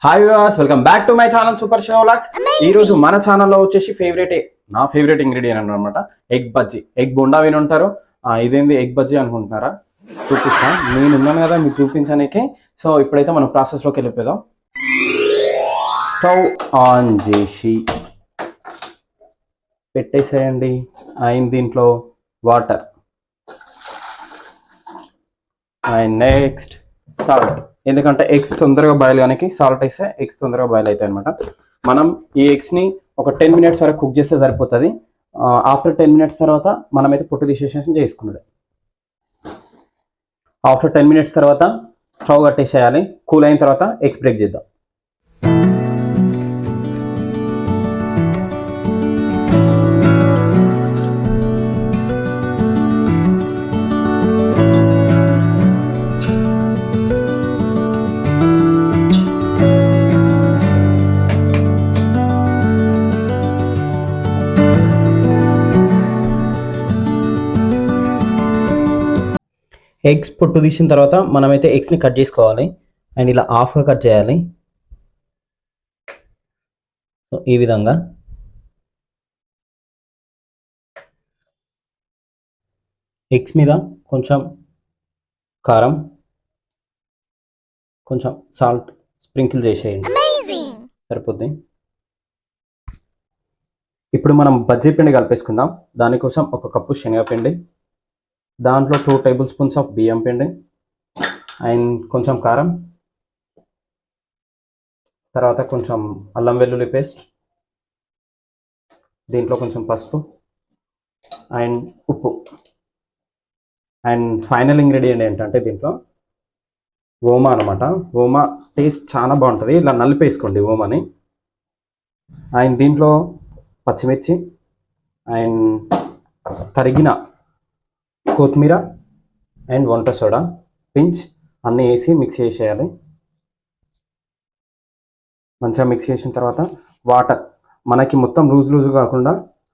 Hi viewers, welcome back to my channel super show vlogs. ఈ రోజు మన ఛానల్లో వచ్చేసి నా ఫేవరెట్ ఇంగ్రీడియంట్ అనమాట ఎగ్ బజ్జీ. ఎగ్ బొండా విని ఉంటారు. ఇదేంది ఎగ్ బజ్జీ అనుకుంటున్నారా? చూపిస్తా, నేను ఉన్నాను కదా మీకు చూపించడానికి. సో ఇప్పుడైతే మనం ప్రాసెస్లోకి వెళ్ళిపోదాం. స్టవ్ ఆన్ చేసి పెట్టేసేయండి. అండ్ దీంట్లో వాటర్ అండ్ నెక్స్ట్ సాల్ట్. ఎందుకంటే ఎగ్స్ తొందరగా బాయిల్ కానీ సాల్ట్ వేస్తే ఎగ్స్ తొందరగా బాయిల్ అవుతాయి అనమాట. మనం ఈ ఎగ్స్ని ఒక 10 minutes వరకు కుక్ చేస్తే సరిపోతుంది. ఆఫ్టర్ 10 minutes తర్వాత మనమైతే పొట్టు తీసేసి చేసుకున్నాడు. ఆఫ్టర్ 10 minutes తర్వాత స్టవ్ కట్టేసేయాలి. కూల్ అయిన తర్వాత ఎగ్స్ బ్రేక్ చేద్దాం. ఎగ్స్ పొట్టు తీసిన తర్వాత మనమైతే ఎగ్స్ని కట్ చేసుకోవాలి. అండ్ ఇలా హాఫ్గా కట్ చేయాలి. సో ఈ విధంగా ఎగ్స్ మీద కొంచెం కారం, కొంచెం సాల్ట్ స్ప్రింకిల్ చేసేయండి, సరిపోద్ది. ఇప్పుడు మనం బజ్జీ పిండి కలిపేసుకుందాం. దానికోసం 1 కప్పు శనగపిండి, దాంట్లో 2 tablespoons ఆఫ్ బియ్యం పిండి అండ్ కొంచెం కారం, తర్వాత కొంచెం అల్లం వెల్లుల్లి పేస్ట్, దీంట్లో కొంచెం పసుపు అండ్ ఉప్పు. అండ్ ఫైనల్ ఇంగ్రీడియంట్ ఏంటంటే దీంట్లో ఓమా అనమాట. ఓమా టేస్ట్ చాలా బాగుంటుంది. ఇలా నలిపేసుకోండి ఓమాని. అండ్ దీంట్లో పచ్చిమిర్చి అండ్ తరిగిన కొత్తిమీర అండ్ వంట సోడా పించ్ అన్నీ వేసి మిక్స్ చేసేయాలి. మంచిగా మిక్స్ చేసిన తర్వాత వాటర్, మనకి మొత్తం లూజ్ కాకుండా,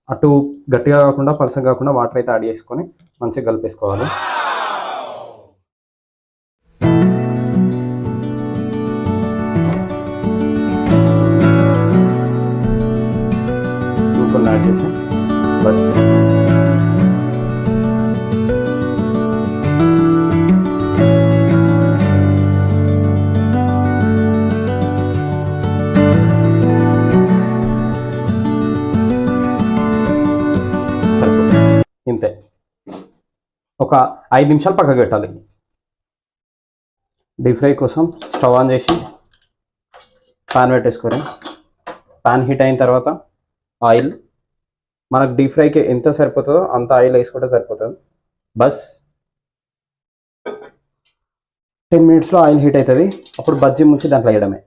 అటు గట్టిగా కాకుండా పలసగా కాకుండా వాటర్ అయితే యాడ్ చేసుకొని మంచిగా కలిపేసుకోవాలి. ఉప్పుని యాడ్ చేసి బస్ ఇంతే. ఒక 5 నిమిషాలు పక్కకు పెట్టాలి. డీప్ ఫ్రై కోసం స్టవ్ ఆన్ చేసి పాన్ పెట్టేసుకొని, పాన్ హీట్ అయిన తర్వాత ఆయిల్, మనకు డీప్ ఫ్రైకి ఎంత సరిపోతుందో అంత ఆయిల్ వేసుకుంటే సరిపోతుంది. బస్ 10 minutesలో ఆయిల్ హీట్ అవుతుంది. అప్పుడు బజ్జీ ముంచి దాంట్లో వేయడమే.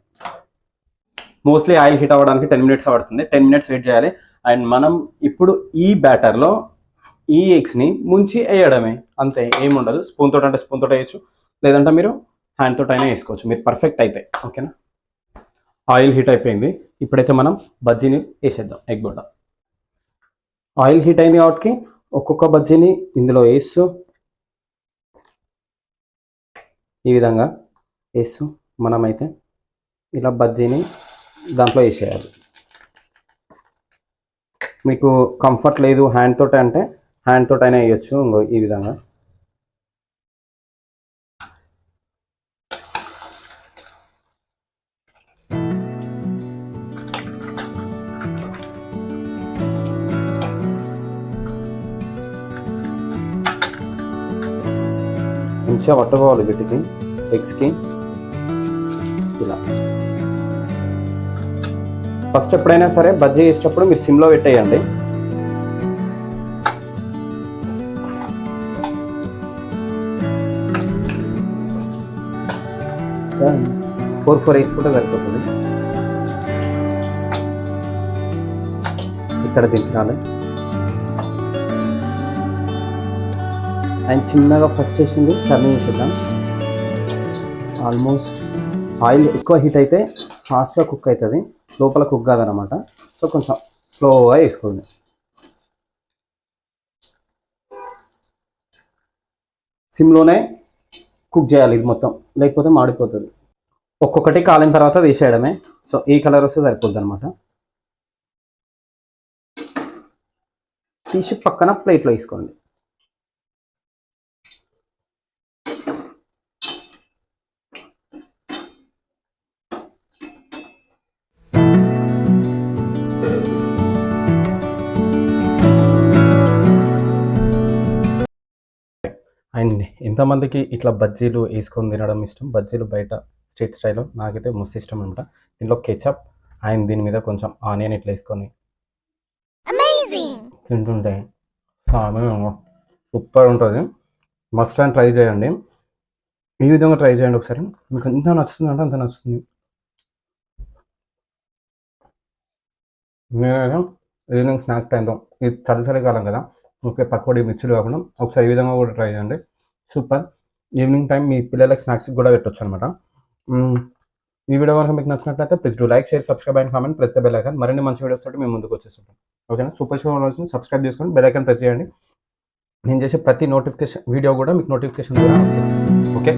మోస్ట్లీ ఆయిల్ హీట్ అవ్వడానికి 10 minutes పడుతుంది. 10 minutes వెయిట్ చేయాలి. అండ్ మనం ఇప్పుడు ఈ బ్యాటర్లో ఈ ఎగ్స్ని ముంచి వేయడమే, అంతే. ఏముండదు. స్పూన్ తోటి అంటే స్పూన్ తోటి వేయచ్చు, లేదంటే మీరు హ్యాండ్ తోటి అయినా వేసుకోవచ్చు, మీరు పర్ఫెక్ట్ అయితే. ఓకేనా? ఆయిల్ హీట్ అయిపోయింది. ఇప్పుడైతే మనం బజ్జీని వేసేద్దాం. ఎగ్ బొండా ఆయిల్ హీట్ అయింది కాబట్టి ఒక్కొక్క బజ్జీని ఇందులో వేస్తూ ఈ విధంగా వేస్తూ మనమైతే ఇలా బజ్జీని దాంట్లో వేసేయాలి. మీకు కంఫర్ట్ లేదు హ్యాండ్ తోటి అంటే హ్యాండ్ తోటి అయినా వేయచ్చు. ఇంకో ఈ విధంగా మంచిగా పట్టుకోవాలి వీటికి, ఎగ్స్కి. ఇలా ఫస్ట్ ఎప్పుడైనా సరే బజ్జీ వేసేటప్పుడు మీరు సిమ్లో పెట్టేయండి. ఫోర్ వేసుకుంటే సరిపోతుంది. ఇక్కడ దింపాలి. అండ్ చిన్నగా ఫస్ట్ వేసింది టర్నింగ్ చేద్దాం. ఆల్మోస్ట్ ఆయిల్ ఎక్కువ హీట్ అయితే ఫాస్ట్గా కుక్ అవుతుంది, లోపల కుక్ కాదనమాట. సో కొంచెం స్లోగా వేసుకోండి. సిమ్లోనే కుక్ చేయాలి ఇది మొత్తం, లేకపోతే మాడిపోతుంది. ఒక్కొక్కటి కాలిన తర్వాత తీసేయడమే. సో ఈ కలర్ వస్తే సరిపోద్ది అనమాట. తీసి పక్కన ప్లేట్లో వేసుకోండి. అండ్ ఎంతమందికి ఇట్లా బజ్జీలు వేసుకొని తినడం ఇష్టం? బజ్జీలు బయట స్ట్రీట్ స్టైల్లో నాకైతే మస్తు ఇష్టం అనమాట. దీంట్లో కెచప్ అండ్ దీని మీద కొంచెం ఆనియన్ ఇట్లా వేసుకొని తింటుంటే సూపర్ ఉంటుంది. మస్ట్ అండ్ ట్రై చేయండి. ఈ విధంగా ట్రై చేయండి ఒకసారి. మీకు ఎంత నచ్చుతుంది అంటే అంత నచ్చుతుంది. నేను ఈవినింగ్ స్నాక్ టైంలో ఇది చలికాలం కదా, ఓకే, పకోడీ మిర్చిలు కాకుండా ఒకసారి ఈ విధంగా కూడా ట్రై చేయండి. సూపర్. ఈవినింగ్ టైం మీ పిల్లలకి స్నాక్స్కి కూడా పెట్టవచ్చు అనమాట. ఈ వీడియో కనుక మీకు నచ్చినట్లయితే please do like, share, subscribe and comment, press the bell icon. మరిన్ని మంచి వీడియోస్ తోటి మేము ముందుకు వచ్చేస్తుంటాం. ఓకేనా? సూపర్ షో వచ్చింది, సబ్స్క్రైబ్ చేసుకొని బెల్ ఐకాన్ ప్రెస్ చేయండి. నేను చేసే ప్రతి నోటిఫికేషన్ వీడియో కూడా మీకు నోటిఫికేషన్ ద్వారా వచ్చేస్తుంది. ఓకే.